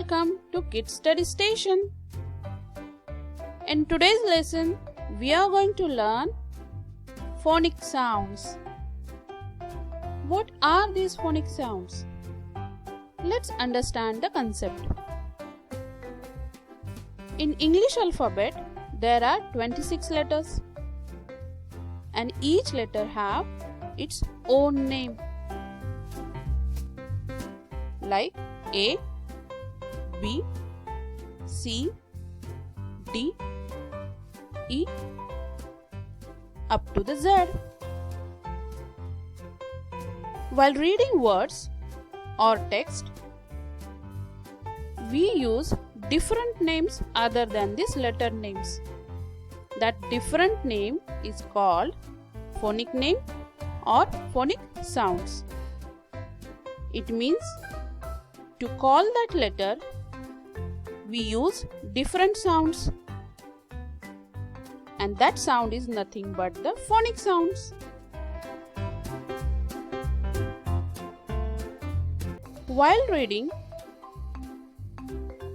Welcome to Kids Study Station. In today's lesson, we are going to learn phonic sounds. What are these phonic sounds? Let's understand the concept. In English alphabet, there are 26 letters and each letter have its own name, like A, B, C, D, E, up to the Z. While reading words or text, we use different names other than these letter names. That different name is called phonic name or phonic sounds. It means to call that letter, we use different sounds, and that sound is nothing but the phonic sounds. While reading,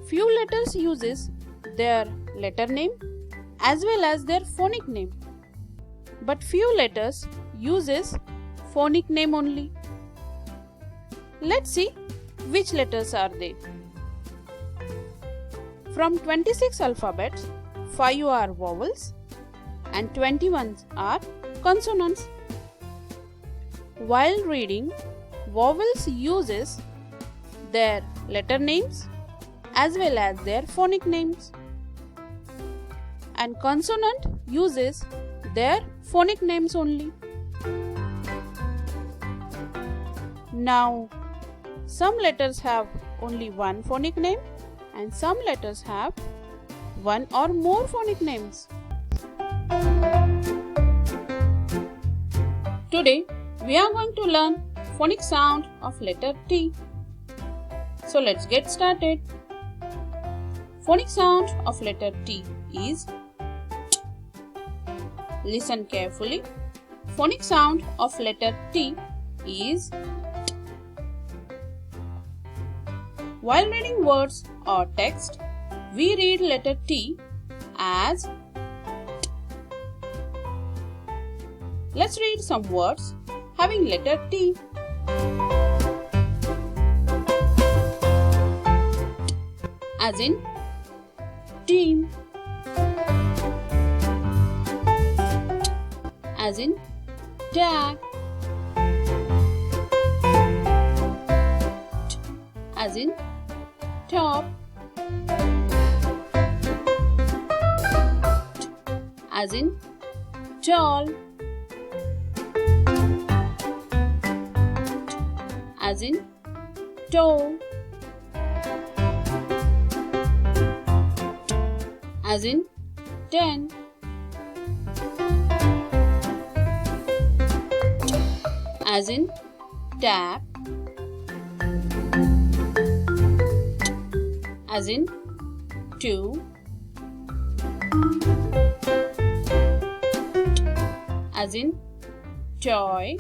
few letters uses their letter name as well as their phonic name, but few letters uses phonic name only. Let's see which letters are they. From 26 alphabets, 5 are vowels and 21 are consonants. While reading, vowels uses their letter names as well as their phonic names, and consonant uses their phonic names only. Now, some letters have only one phonic name and some letters have one or more phonic names. Today, we are going to learn phonic sound of letter T. So let's get started. Phonic sound of letter T is T. Listen carefully. Phonic sound of letter T is T. While reading words or text, we read letter T as T. Let's read some words having letter T. As in team, as in tag, as in top, as in tall, as in toe, as in 10, as in tap, as in 2, as in toy,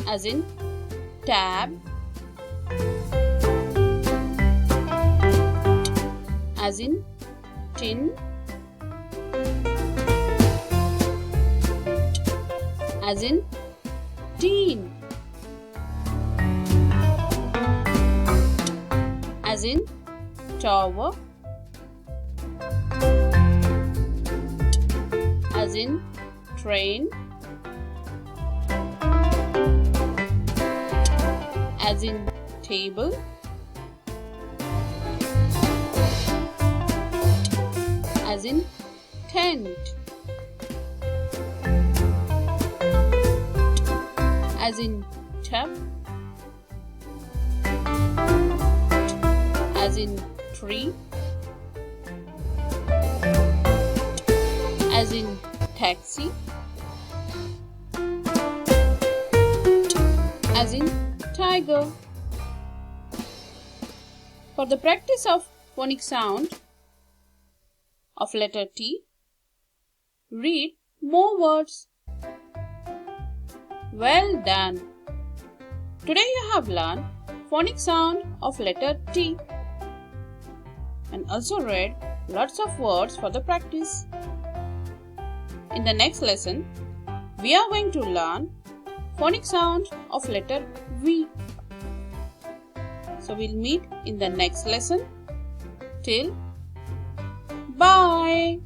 as in tab, as in tin, as in teen, as in tower, as in train, as in table, as in tent, as in tub, as in tree, as in taxi, as in tiger. For the practice of phonic sound of letter T, read more words. Well done. Today you have learned phonic sound of letter T and also read lots of words for the practice. In the next lesson, we are going to learn phonic sound of letter V. So we'll meet in the next lesson. Till bye.